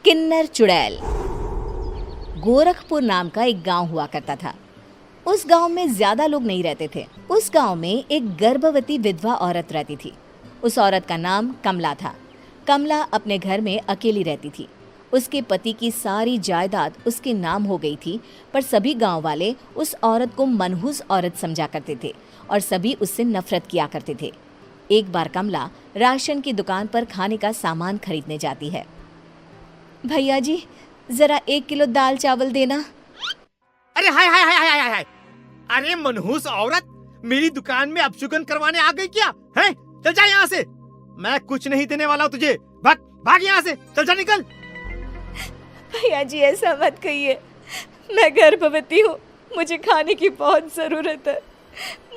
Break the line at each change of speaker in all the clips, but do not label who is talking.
किन्नर चुड़ैल। गोरखपुर नाम का एक गांव हुआ करता था। उस गांव में ज्यादा लोग नहीं रहते थे। उस गांव में एक गर्भवती विधवा औरत रहती थी। उस औरत का नाम कमला था। कमला अपने घर में अकेली रहती थी। उसके पति की सारी जायदाद उसके नाम हो गई थी, पर सभी गांव वाले उस औरत को मनहूस औरत समझा करते थे और सभी उससे नफरत किया करते थे। एक बार कमला राशन की दुकान पर खाने का सामान खरीदने जाती है। भैया जी, जरा 1 किलो दाल चावल देना।
अरे हाय हाय हाय हाय हाय हाय! अरे मनहूस औरत, मेरी दुकान में अपशुगन करवाने आ गई क्या? हैं? चल जा यहाँ से। मैं कुछ नहीं देने वाला हूँ तुझे। भाग भाग यहाँ से, चल जा, निकल।
भैया जी, ऐसा मत कहिए। मैं गर्भवती हूँ, मुझे खाने की बहुत जरूरत है।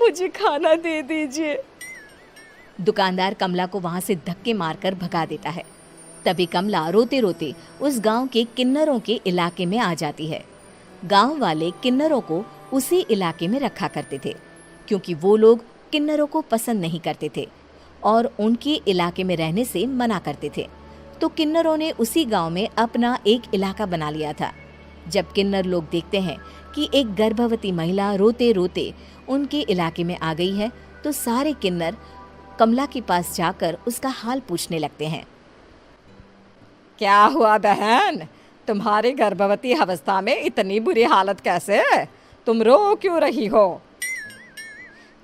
मुझे खाना दे दीजिए। दुकानदार कमला को वहां से धक्के मारकर भगा देता है। तभी कमला रोते रोते उस गांव के किन्नरों के इलाके में आ जाती है। गांव वाले किन्नरों को उसी इलाके में रखा करते थे, क्योंकि वो लोग किन्नरों को पसंद नहीं करते थे और उनके इलाके में रहने से मना करते थे। तो किन्नरों ने उसी गांव में अपना एक इलाका बना लिया था। जब किन्नर लोग देखते हैं कि एक गर्भवती महिला रोते रोते उनके इलाके में आ गई है, तो सारे किन्नर कमला के पास जाकर उसका हाल पूछने लगते हैं।
क्या हुआ बहन, तुम्हारी गर्भवती अवस्था में इतनी बुरी हालत कैसे है? तुम रो क्यों रही हो?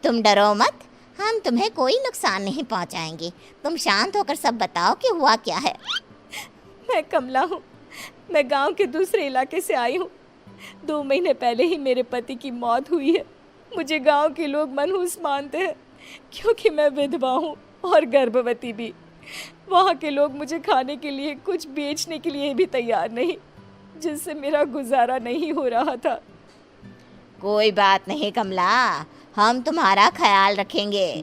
तुम डरो मत, हम तुम्हें कोई नुकसान नहीं पहुंचाएंगे। तुम शांत होकर सब बताओ कि हुआ क्या है।
मैं कमला हूँ। मैं गांव के दूसरे इलाके से आई हूँ। 2 महीने पहले ही मेरे पति की मौत हुई है। मुझे गांव के लोग मनहूस मानते हैं, क्योंकि मैं विधवा हूँ और गर्भवती भी। वहाँ के लोग मुझे खाने के लिए कुछ बेचने के लिए भी तैयार नहीं, जिससे मेरा गुजारा नहीं हो रहा था।
कोई बात नहीं कमला, हम तुम्हारा ख्याल रखेंगे।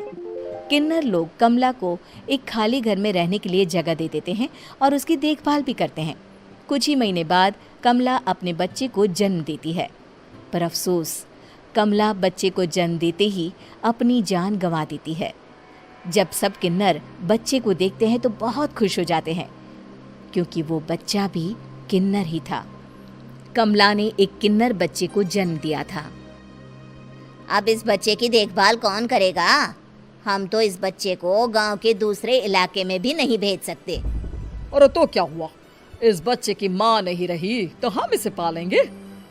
किन्नर लोग कमला को एक खाली घर में रहने के लिए जगह दे देते हैं और उसकी देखभाल भी करते हैं। कुछ ही महीने बाद कमला अपने बच्चे को जन्म देती है, पर अफसोस, कमला बच्चे को जन्म देते ही अपनी जान गंवा देती है। जब सब किन्नर बच्चे को देखते हैं तो बहुत खुश हो जाते हैं, क्योंकि वो बच्चा भी किन्नर ही था। कमला ने एक किन्नर बच्चे को जन्म दिया था।
अब इस बच्चे की देखभाल कौन करेगा? हम तो इस बच्चे को गांव के दूसरे इलाके में भी नहीं भेज सकते।
और तो क्या हुआ, इस बच्चे की माँ नहीं रही तो हम इसे पालेंगे।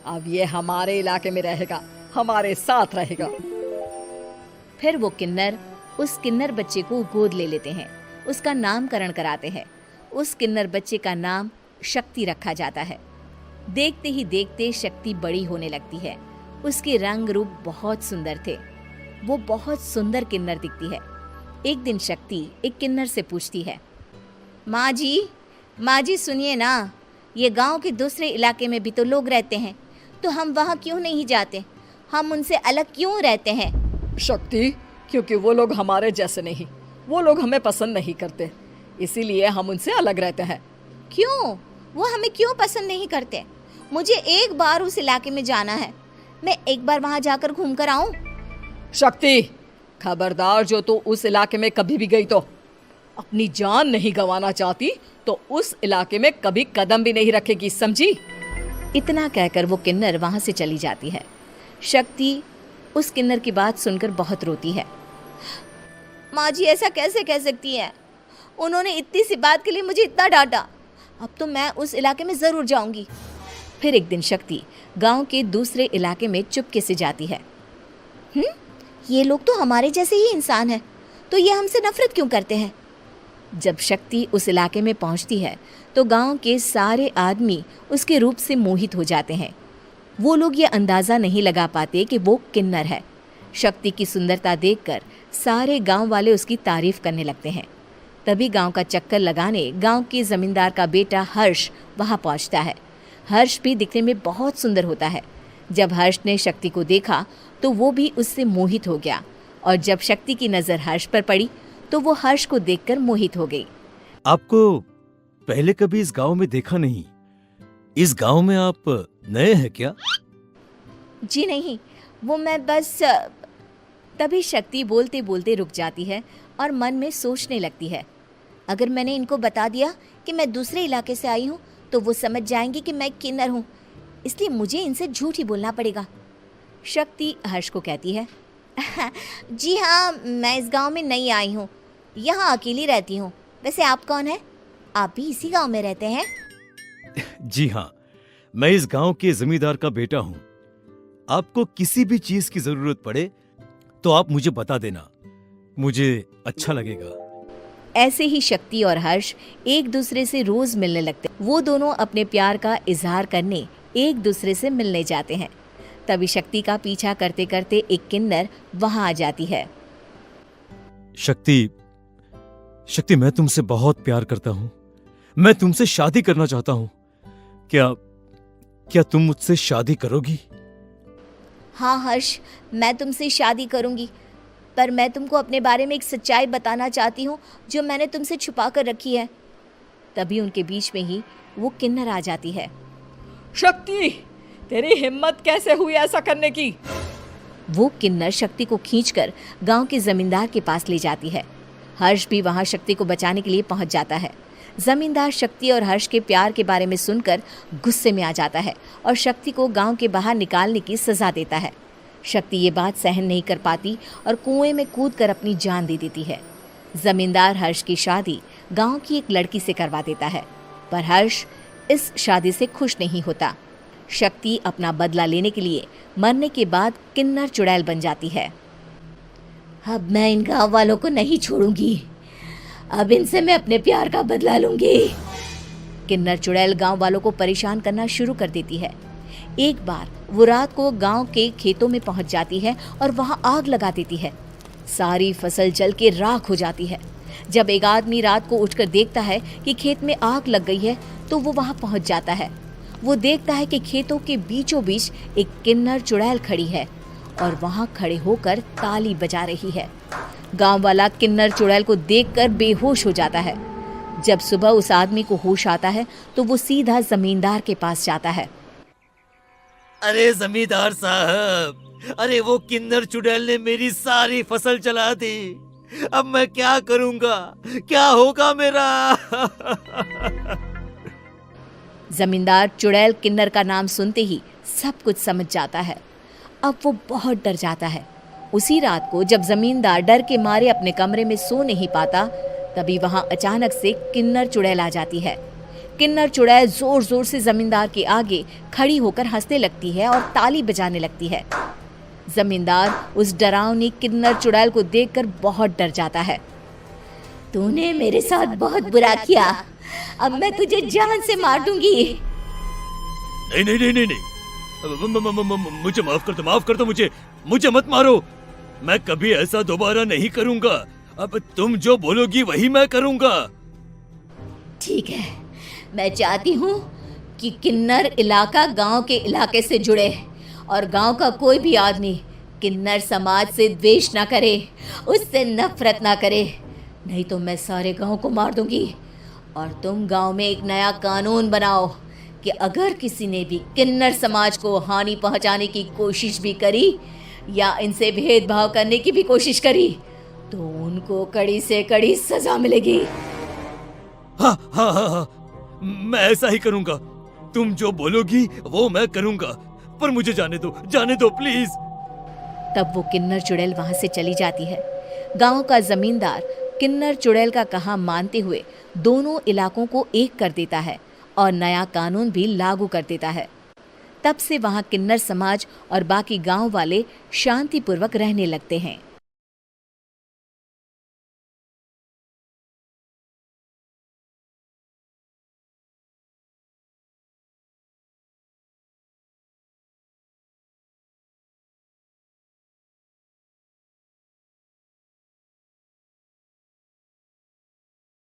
अब ये हमारे इलाके में रहेगा, हमारे साथ रहेगा।
फिर वो किन्नर उस किन्नर बच्चे को गोद ले लेते हैं, उसका नामकरण कराते हैं। उस किन्नर बच्चे का नाम शक्ति रखा जाता है। देखते ही देखते शक्ति बड़ी होने लगती है। उसके रंग रूप बहुत सुंदर थे। वो बहुत सुंदर किन्नर दिखती है। एक दिन शक्ति एक किन्नर से पूछती है, माँ जी सुनिए ना, ये गांव के दूसरे इलाके में भी तो लोग रहते हैं, तो हम वहाँ क्यों नहीं जाते? हम उनसे अलग क्यों रहते हैं?
शक्ति, क्योंकि वो लोग हमारे जैसे नहीं, वो लोग हमें पसंद नहीं करते, इसीलिए हम उनसे अलग रहते हैं।
क्यों? वो हमें क्यों पसंद नहीं करते? मुझे एक बार उस इलाके में जाना है। मैं एक बार वहाँ जाकर घूम कर आऊँ।
शक्ति, खबरदार, जो तू उस इलाके में कभी भी गई तो अपनी जान नहीं गंवाना चाहती तो उस इलाके में कभी कदम भी नहीं रखेगी, समझी?
इतना कहकर वो किन्नर वहाँ से चली जाती है। शक्ति उस किन्नर की बात सुनकर बहुत रोती है।
माँ जी, ऐसा कैसे कह सकती हैं? उन्होंने इतनी सी बात के लिए मुझे इतना डांटा। अब तो मैं उस इलाके में ज़रूर जाऊंगी।
फिर एक दिन शक्ति गांव के दूसरे इलाके में चुपके से जाती है।
ये लोग तो हमारे जैसे ही इंसान हैं, तो ये हमसे नफरत क्यों करते हैं?
जब शक्ति उस इलाके में पहुंचती है तो गांव के सारे आदमी उसके रूप से मोहित हो जाते हैं। वो लोग ये अंदाज़ा नहीं लगा पाते कि वो किन्नर है। शक्ति की सुंदरता देखकर सारे गांव वाले उसकी तारीफ करने लगते हैं। तभी गांव का चक्कर लगाने गांव के जमींदार का बेटा हर्ष वहां पहुंचता है। हर्ष भी दिखने में बहुत सुंदर होता है। जब हर्ष ने शक्ति को देखा तो वो भी उससे मोहित हो गया, और जब शक्ति की नज़र हर्ष पर पड़ी तो वो हर्ष को देखकर मोहित हो गई।
आपको पहले कभी इस गांव में देखा नहीं। इस गांव में आप नए हैं क्या?
जी नहीं, वो मैं बस। तभी शक्ति बोलते बोलते रुक जाती है और मन में सोचने लगती है,
अगर मैंने इनको बता दिया कि मैं दूसरे इलाके से आई हूँ तो वो समझ जाएंगे कि मैं किन्नर हूँ, इसलिए मुझे इनसे झूठ ही बोलना पड़ेगा।
शक्ति हर्ष को कहती है,
जी हाँ, मैं इस गांव में नई आई हूँ, यहाँ अकेली रहती हूँ। वैसे आप कौन है? आप भी इसी गांव में रहते हैं?
जी हाँ, मैं इस गांव के जमींदार का बेटा हूँ। आपको किसी भी चीज की जरूरत पड़े तो आप मुझे बता देना, मुझे अच्छा लगेगा।
ऐसे ही शक्ति और हर्ष एक दूसरे से रोज मिलने लगते। वो दोनों अपने प्यार का इजहार करने एक दूसरे से मिलने जाते हैं। तभी शक्ति का पीछा करते करते एक किन्नर वहां आ जाती है।
शक्ति, शक्ति, मैं तुमसे बहुत प्यार करता हूँ। मैं तुमसे शादी करना चाहता हूँ। क्या तुम मुझसे शादी करोगी?
हाँ हर्ष, मैं तुमसे शादी करूँगी, पर मैं तुमको अपने बारे में एक सच्चाई बताना चाहती हूँ जो मैंने तुमसे छुपा कर रखी है।
तभी उनके बीच में ही वो किन्नर आ जाती है।
शक्ति, तेरी हिम्मत कैसे हुई ऐसा करने की?
वो किन्नर शक्ति को खींचकर गांव के जमींदार के पास ले जाती है। हर्ष भी वहां शक्ति को बचाने के लिए पहुंच जाता है। जमींदार शक्ति और हर्ष के प्यार के बारे में सुनकर गुस्से में आ जाता है और शक्ति को गांव के बाहर निकालने की सजा देता है। शक्ति ये बात सहन नहीं कर पाती और कुएं में कूदकर अपनी जान दे देती है। जमींदार हर्ष की शादी गांव की एक लड़की से करवा देता है, पर हर्ष इस शादी से खुश नहीं होता। शक्ति अपना बदला लेने के लिए मरने के बाद किन्नर चुड़ैल बन जाती है।
अब मैं इन गाँव वालों को नहीं छोड़ूंगी, अब इनसे मैं अपने प्यार का बदला लूंगी।
किन्नर चुड़ैल गांव वालों को परेशान करना शुरू कर देती है। एक बार वो रात को गांव के खेतों में पहुंच जाती है और वहां आग लगा देती है। सारी फसल जल के राख हो जाती है। जब एक आदमी रात को उठकर देखता है कि खेत में आग लग गई है तो वो वहां पहुंच जाता है। वो देखता है कि खेतों के बीचों बीच एक किन्नर चुड़ैल खड़ी है और वहां खड़े होकर ताली बजा रही है। गांव वाला किन्नर चुड़ैल को देखकर बेहोश हो जाता है। जब सुबह उस आदमी को होश आता है तो वो सीधा जमींदार के पास जाता है।
अरे जमींदार साहब, अरे वो किन्नर चुड़ैल ने मेरी सारी फसल जला दी। अब मैं क्या करूंगा? क्या होगा मेरा?
जमींदार चुड़ैल किन्नर का नाम सुनते ही सब कुछ समझ जाता है। अब वो बहुत डर जाता है। उसी रात को जब जमींदार डर के मारे अपने कमरे में सो नहीं पाता, तभी वहां अचानक से किन्नर चुड़ैल आ जाती है। किन्नर चुड़ैल जोर जोर से जमींदार के आगे खड़ी होकर हंसने लगती है और ताली बजाने लगती है। जमींदार उस डरावनी किन्नर चुड़ैल को देखकर बहुत डर जाता है।
तूने मेरे साथ बहुत बुरा किया, अब मैं तुझे जान से मार दूंगी।
नहीं नहीं नहीं नहीं नहीं, मुझे माफ कर दो, मुझे मत मारो। मैं कभी ऐसा दोबारा नहीं करूंगा। अब तुम जो बोलोगी वही मैं करूंगा।
ठीक है, मैं चाहती हूँ कि किन्नर इलाका गांव के इलाके से जुड़े और गांव का कोई भी आदमी किन्नर समाज से द्वेष ना करे, उससे नफरत ना करे, नहीं तो मैं सारे गांव को मार दूंगी। और तुम गांव में एक नया कानून बनाओ कि अगर किसी ने भी किन्नर समाज को हानि पहुंचाने की कोशिश भी करी या इनसे भेदभाव करने की भी कोशिश करी तो उनको कड़ी से कड़ी सजा मिलेगी।
हाँ हाँ हाँ हाँ, मैं ऐसा ही करूंगा। तुम जो बोलोगी वो मैं करूंगा, पर मुझे जाने दो प्लीज।
तब वो किन्नर चुड़ैल वहां से चली जाती है। गांव का जमींदार किन्नर चुड़ैल का कहा मानते हुए दोनों इलाकों को एक कर देता है और नया कानून भी लागू कर देता है। तब से वहां किन्नर समाज और बाकी गांव वाले शांतिपूर्वक रहने लगते हैं।